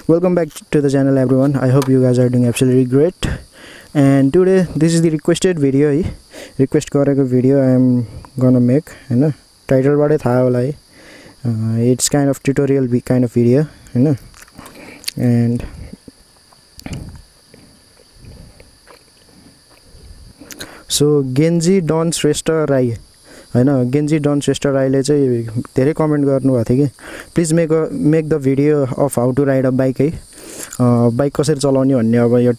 Welcome back to the channel, everyone. I hope you guys are doing absolutely great. And today this is the requested video. Request gareko video I am gonna make. Title bade thaha hola hai. It's kind of tutorial kind of video, and so Genji Don Shrestha Rai Genji Don Shrestha Rai ले चाहिँ धेरै comment गर्नु भएको थियो कि please make the video of how to ride a bike है bike कसरी चलाउने भन्ने अब यो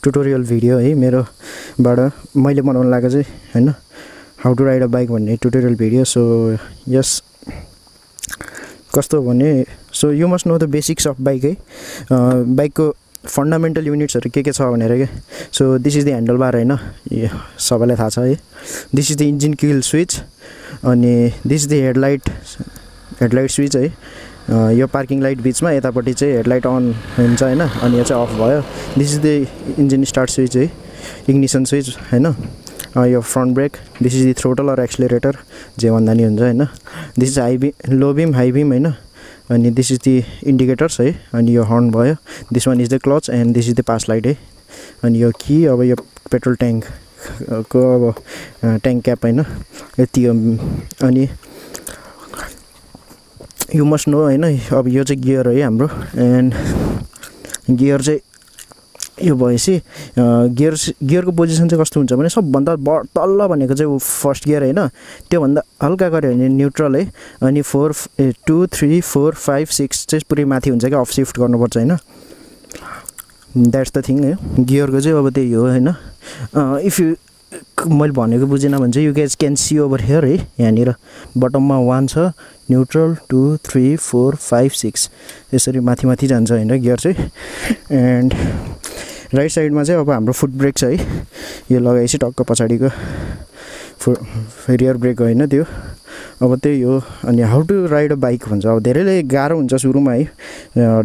ट्युटोरियल भिडियो है मेरोबाट मैले बनाउन लागेको चाहिँ हैन how to ride a bike भन्ने ट्युटोरियल भिडियो सो यस कस्तो भने so you must know the basics of bike है बाइकको फन्डामेन्टल युनिट्सहरु के छ भनेर के so this is the handlebar हैन सबैलाई थाहा छ है this is the engine kill switch अनि this is the headlight switch है यो पार्किङ लाइट बीचमा यतापट्टि चाहिँ हेडलाइट अन हुन्छ हैन अनि यो चाहिँ अफ भयो this is the engine start switch है इग्निसन स्विच हैन यो front brake this is the throttle or accelerator जे भन्दा नि हुन्छ हैन this is high beam low beam high beam हैन अनि दिस इज द इन्डिकेटर्स है अनि यो हर्न भयो this one is the clutch and this is the pass light है अनि यो की अब यो पेट्रोल ट्याङ्क को अब ट्याङ्क क्याप हैन यति अनि यु मस्ट नो हैन अब यो चाहिँ गियर है हाम्रो एन्ड गियर चाहिँ यो भएपछि गियरको पोजिसन चाहिँ कस्तो हुन्छ भने सबभन्दा तल्लो भनेको चाहिँ फर्स्ट गियर हैन त्यो भन्दा हल्का गऱ्यो भने न्युट्रल है अनि 4 2 3 4 5 6 चाहिँ पुरै माथि हुन्छ कि अफ शिफ्ट गर्नुपर्छ हैन दैट्स द थिङ है गियरको चाहिँ अब त्यही हो हैन इफ यु मैले भनेको बुझेन भने चाहिँ you guys can see over here है यहाँनिर बटममा 1 छ न्युट्रल 2 3 4 5 6 यसरी माथि माथि जान्छ हैन गियर चाहिँ एन्ड राइट साइडमा चाहिँ अब हाम्रो फुट ब्रेक छ है यो लगाएपछि टक्क पछाडिको रियर ब्रेक हैन त्यो अब त्यही हो अनि how to ride a bike भन्छ अब धेरैले गाह्रो हुन्छ सुरुमा है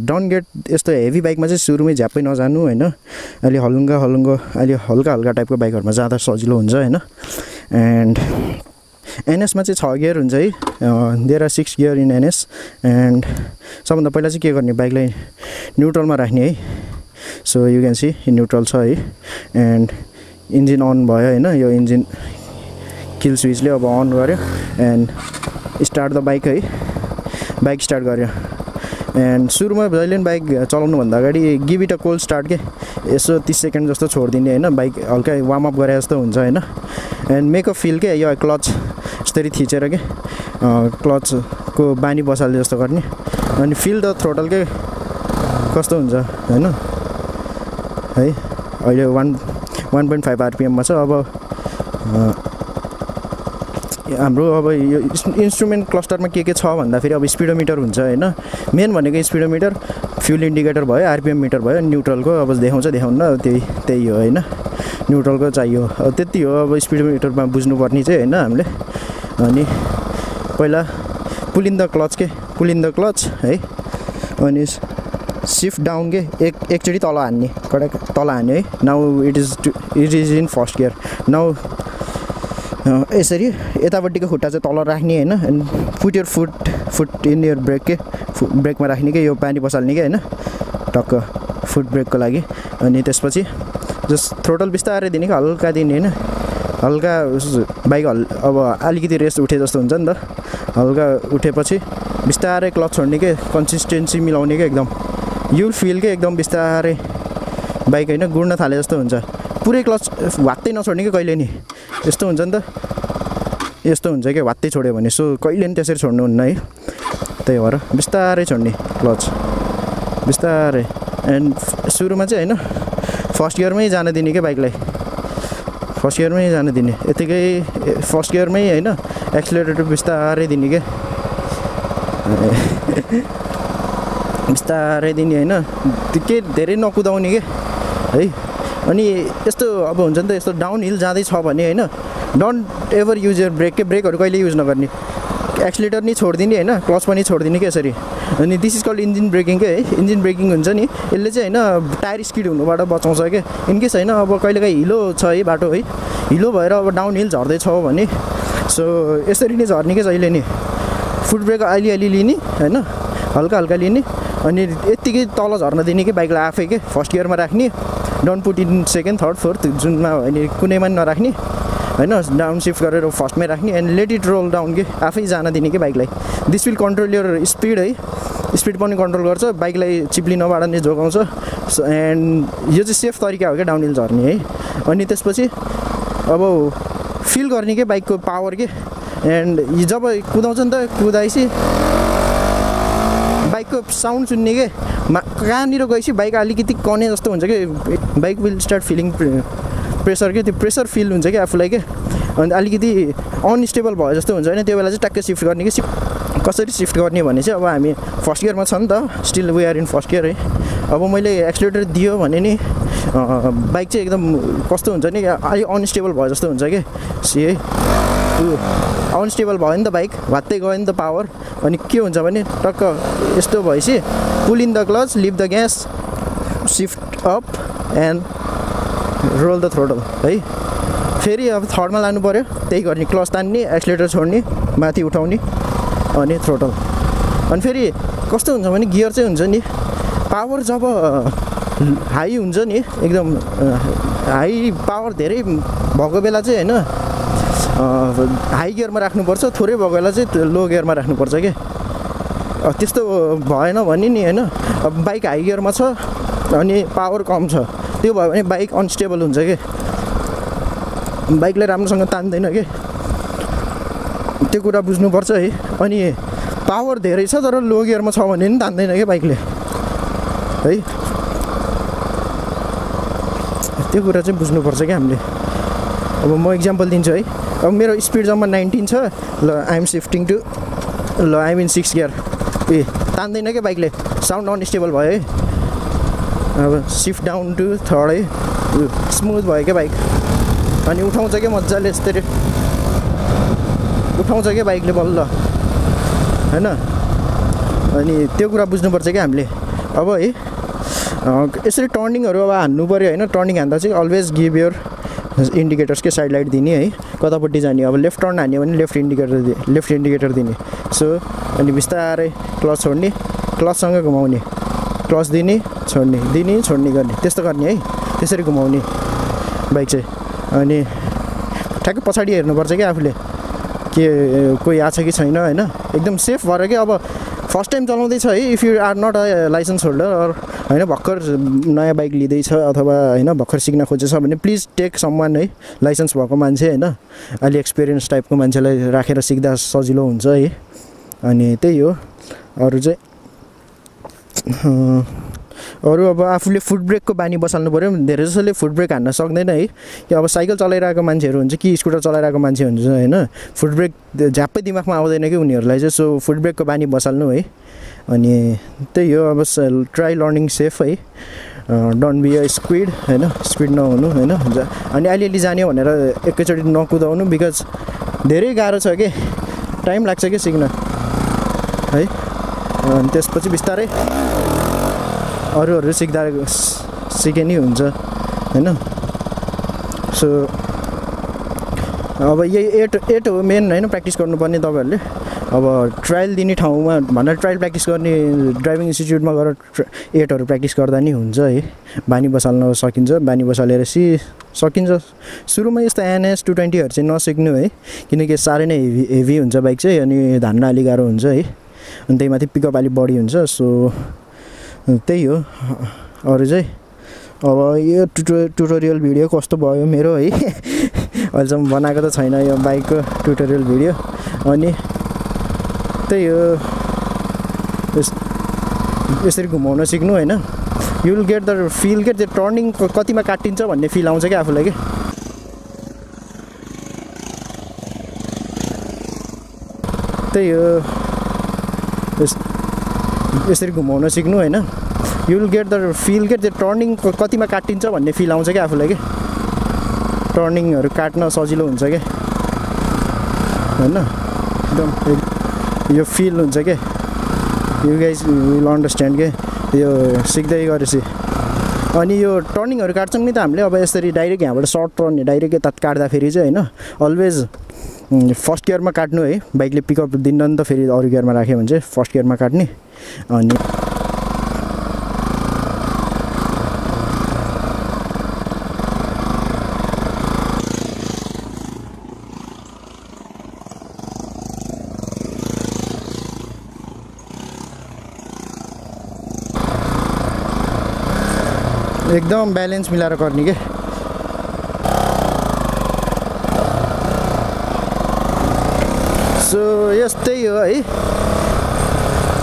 डोन्ट गेट यस्तो हेभी बाइकमा चाहिँ सुरुमै झ्याप्पै नजानु हैन अलि अलि हल्का टाइपको बाइकहरुमा जाँदा सजिलो हुन्छ हैन एन्ड एनएसमा चाहिँ 6 गियर हुन्छ है there are 6 gear in NS and सबभन्दा पहिला चाहिँ के गर्ने बाइकलाई न्युट्रलमा राख्ने है so you can see neutral छ है एन्ड इन्जिन अन भयो हैन यो इन्जिन किल स्विचले अब अन गर्यो एन्ड स्टार्ट द बाइक है बाइक स्टार्ट गर्यो एन्ड सुरुमा जहिले पनि बाइक चलाउनु भन्दा अगाडि give it a cold start के यसो 30 सेकेन्ड जस्तो छोड्दिने हैन बाइक हल्का वार्म अप गरे जस्तो हुन्छ हैन एन्ड मेक अ फिल के यो क्लच यसरी थिचेर के क्लचको बानी बसाल्ने जस्तो गर्ने अनि फिल द थ्रोटल के कस्तो हुन्छ हैन है अहिले 1.5 आरपीएम मा छ अब हाम्रो अब यो इन्स्ट्रुमेन्ट क्लस्टरमा के छ भन्दा फेरि अब स्पिडोमिटर हुन्छ हैन मेन भनेको स्पिडोमिटर फ्युल इन्डिकेटर भयो आरपीएम मिटर भयो न्युट्रलको अब देखाउन्न त्यही हो हैन न्युट्रलको चाहियो अब त्यति हो अब स्पिडोमिटरमा बुझ्नुपर्ने चाहिँ हैन हामीले अनि पहिला पुल इन द क्लच है अनि शिफ्ट डाउन के एकचोटी तल हान्ने तल हान्ने है now it is in first gear now यसरी यतापट्टिको खुट्टा चाहिँ तल राख्ने हैन and put your foot in your brake के ब्रेकमा राख्ने के यो पानी बसाल्ने के हैन टक्क फुट ब्रेकको लागि अनि त्यसपछि जस्ट थ्रोटल बिस्तारै दिने के हल्का दिने हैन हल्का बाइक अब अलिकति रेस्ट उठे जस्तो हुन्छ नि त हल्का उठेपछि बिस्तारै क्लच छोड्ने के कन्सिस्टेन्सी मिलाउने के एकदम यु फिल के एकदम बिस्तारै बाइक हैन गुड्न थाले जस्तो हुन्छ पुरै क्लच वात्तै नछोड्ने के कहिले नि यस्तो हुन्छ नि त यस्तो हुन्छ के वात्तै छोड्यो भने सो कहिले नि त्यसरी छोड्नुहुन्न है त्यही भएर बिस्तारै छोड्ने क्लच बिस्तारै एन्ड सुरुमा चाहिँ हैन फर्स्ट गियरमै जान दिने के बाइकलाई फर्स्ट गियरमै जान दिने यतिकै फर्स्ट गियरमै हैन एक्सिलरेटर बिस्तारै दिने के बिस्तारै दिने हैन के धेरै नकुदाउने के है अनि यस्तो अब हुन्छ नि त यस्तो डाउन हिल जाँदै छ भने हैन don't ever use your brake के ब्रेकहरु कहिले युज नगर्ने एक्सिलेटर नि छोड्दिने हैन क्लच पनि छोड्दिने के यसरी अनि this is called engine braking के है इन्जिन ब्रेकिङ हुन्छ नि यसले चाहिँ हैन टायर स्किड हुनुबाट बचाउँछ के इनकेस हैन अब कहिलेकाहीँ हिलो छ है बाटो है हिलो भएर अब डाउन हिल झर्दै छ भने सो यसरी नै झर्ने के जहिले नि फुट ब्रेक अलि लिने हैन हल्का लिने अनि यत्तिकै तल झर्न दिने कि बाइकलाई आफै के फर्स्ट गियरमा राख्ने don't put in second third fourth जुनमा अनि कुनैमा पनि नराख्ने हैन डाउन सिफ्ट गरेर फर्स्टमै राख्ने and let it roll down के आफै जान दिने कि बाइकलाई this will control your speed है स्पिड पनि कन्ट्रोल गर्छ बाइकलाई चिप्लिनबाट नै जोगाउँछ एन्ड यो चाहिँ सेफ तरिका हो क्या डाउनहिल झर्ने है अनि त्यसपछि अब फिल गर्ने के बाइकको पावर के एन्ड जब कुदाउँछ नि त कुदाएपछि बाइकको साउन्ड सुन्ने के कहाँनिर गएपछि बाइक अलिकति कने जस्तो हुन्छ कि bike will start feeling pressure के त्यो प्रेसर फिल हुन्छ कि आफूलाई के अनि अलिकति अनस्टेबल भयो जस्तो हुन्छ होइन त्यो बेला चाहिँ टक्कै सिफ्ट गर्ने कि कसरी सिफ्ट गर्ने भने चाहिँ अब हामी फर्स्ट गियरमा छ नि त still we are in first gear है अब मैले एक्सिलेटर दियो भने नि बाइक चाहिँ एकदम कस्तो हुन्छ नि अलि अनस्टेबल भयो जस्तो हुन्छ कि सी है अनस्टेबल भयो नि त बाइक भात्तै गयो नि त पावर अनि के हुन्छ भने टक्क यस्तो भएपछि pull in the clutch leave the gas shift up and roll the throttle है फेरि अब थर्डमा लानु पऱ्यो त्यही गर्ने क्लच तान्ने एक्सिलेटर छोड्ने माथि उठाउने अनि थ्रोटल अनि फेरि कस्तो हुन्छ भने गियर चाहिँ हुन्छ नि पावर जब हाई हुन्छ नि एकदम हाई पावर धेरै भएको बेला चाहिँ होइन हाई गियरमा राख्नुपर्छ थोरै भएको बेला चाहिँ लो गियरमा राख्नुपर्छ कि त्यस्तो भएन भने नि होइन अब बाइक हाई गियरमा छ अनि पावर कम छ त्यो भयो भने बाइक अनस्टेबल हुन्छ कि बाइकलाई राम्रोसँग तान्दैन कि त्यो कुरा बुझ्नुपर्छ है अनि पावर धेरै छ तर लो गियरमा छ भने नि तान्दैन क्या बाइकले है त्यो कुरा चाहिँ बुझ्नुपर्छ क्या हामीले अब म इक्जाम्पल दिन्छु है अब मेरो स्पिड जम्मा 19 छ ल आइएम सिफ्टिङ टु ल आइएम इन 6 गियर ए तान्दैन क्या बाइकले साउन्ड अनस्टेबल भयो है अब सिफ्ट डाउन टु थर्ड है स्मुथ भयो क्या बाइक अनि उठाउँछ क्या मजाले यस्तरी उठाउँछ क्या बाइकले बल्ल होइन अनि त्यो कुरा बुझ्नुपर्छ क्या हामीले अब है यसरी टर्निङहरू अब हान्नु पऱ्यो होइन टर्निङ हान्दा चाहिँ अलवेज गिभ यर इन्डिकेटर्स के साइड लाइट दिने है कतापट्टि जाने अब लेफ्ट टर्न हान्यो भने लेफ्ट इन्डिकेटर दिने सो अनि बिस्तारै क्लच छोड्ने क्लचसँग घुमाउने क्लच दिने छोड्ने गर्ने त्यस्तो गर्ने है त्यसरी घुमाउने बाइक चाहिँ अनि ठ्याक्कै पछाडि हेर्नुपर्छ क्या आफूले के कोही आएको छ कि छैन होइन एकदम सेफ भएर क्या अब फर्स्ट टाइम चलाउँदैछ है if you are not a licence holder or होइन भर्खर नयाँ बाइक लिँदैछ अथवा होइन भर्खर सिक्न खोजेछ भने प्लिज टेक समवान है लाइसेन्स भएको मान्छे होइन अलि एक्सपिरियन्स टाइपको मान्छेलाई राखेर सिक्दा सजिलो हुन्छ है अनि त्यही हो अरू चाहिँ अरू अब आफूले फुट ब्रेकको बानी बसाल्नु पऱ्यो धेरै जसोले फुट ब्रेक हान्न सक्दैन है कि अब साइकल चलाइरहेको मान्छेहरू हुन्छ कि स्कुटर चलाइरहेको मान्छे हुन्छ होइन फुट ब्रेक झ्याप्पै दिमागमा आउँदैन कि उनीहरूलाई चाहिँ सो फुट ब्रेकको बानी बसाल्नु है अनि त्यही हो अब ट्राई लर्निङ सेफ है डोन्ट बी अ स्पिड होइन स्पिड नहुनु होइन अनि अलिअलि जाने भनेर एकैचोटि नकुदाउनु बिकज धेरै गाह्रो छ कि टाइम लाग्छ कि सिक्न है अनि त्यसपछि बिस्तारै अरूहरू सिक्दा सिके नि हुन्छ होइन सो अब यही एट हो मेन होइन प्र्याक्टिस गर्नुपर्ने तपाईँहरूले अब ट्रायल दिने ठाउँमा भनेर ट्रायल प्र्याक्टिस गर्ने ड्राइभिङ इन्स्टिट्युटमा गएर 8हरू प्र्याक्टिस गर्दा नि हुन्छ है बानी बसाल्न सकिन्छ बानी बसालेर सकिन्छ सुरुमा यस्तो एनएस 220हरू चाहिँ नसिक्नु है किनकि साह्रै नै हेभी हुन्छ बाइक चाहिँ अनि धान्न अलिक गाह्रो हुन्छ है अनि त्यही माथि पिकअप अलिक बढी हुन्छ सो त्यही हो अरू चाहिँ अब यो ट्युटोरियल भिडियो कस्तो भयो मेरो है अहिलेसम्म बनाएको त छैन यो बाइकको ट्युटोरियल भिडियो अनि त्यही हो यसरी घुमाउन सिक्नु होइन you will get the feel get the turning कतिमा काटिन्छ भन्ने फिल आउँछ क्या आफूलाई कि त्यही हो यसरी घुमाउन सिक्नु होइन you will get the feel get the turning कतिमा काटिन्छ भन्ने फिल आउँछ क्या आफूलाई कि टर्निङहरू काट्न सजिलो हुन्छ क्या होइन एकदम यो फिल हुन्छ क्या यु गाइज विल अन्डरस्ट्यान्ड के यो सिक्दै गरेपछि अनि यो टर्निङहरू काट्छौँ नि त हामीले अब यसरी डाइरेक्ट यहाँबाट सर्ट टर्न डाइरेक्ट यता काट्दाखेरि चाहिँ होइन अलवेज फर्स्ट गियरमा काट्नु है बाइकले पिकअप दिन्न नि त फेरि अरू गियरमा राख्यो भने चाहिँ फर्स्ट गियरमा काट्ने अनि एकदम ब्यालेन्स मिलाएर गर्ने के सो यस्तै हो है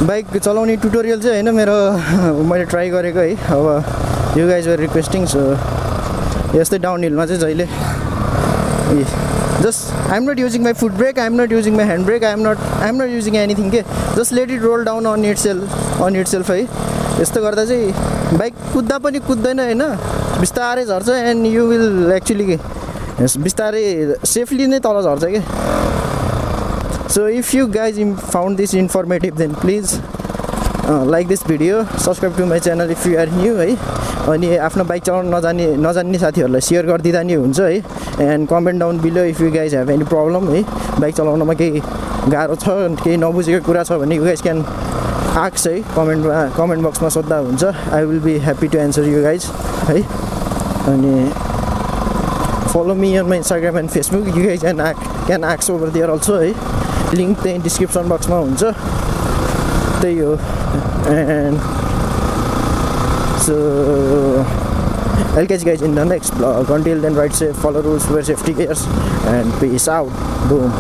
बाइक चलाउने ट्युटोरियल चाहिँ होइन मेरो मैले ट्राई गरेको है अब you guys were requesting so यस्तै डाउन हिलमा चाहिँ जहिले just I'm not using my foot brake, I'm not using my hand brake, I'm not using anything के just let it roll down on itself है यस्तो गर्दा चाहिँ बाइक कुद्दा पनि कुद्दैन हैन बिस्तारै झर्छ and you will actually बिस्तारै सेफली नै तल झर्छ के so if you guys found this informative then please like this video, subscribe to my channel if you are new है अनि आफ्नो बाइक चलाउन नजान्ने साथीहरुलाई शेयर गरिदिदा नि हुन्छ है and comment down below if you guys have any problem है bike चलाउनमा केही गाह्रो छ केही नबुझेको कुरा छ भने यु गाइज क्यान आस्क है कमेन्ट बक्समा सोध्दा हुन्छ I will be happy to answer you guys है अनि follow me on my Instagram and Facebook you guys can ask over there also है लिङ्क त्यही डिस्क्रिप्सन बक्समा हुन्छ त्यही हो and so I'll catch you guys in the next vlog. Until then, ride safe, follow rules, wear safety gears, and peace out. Boom.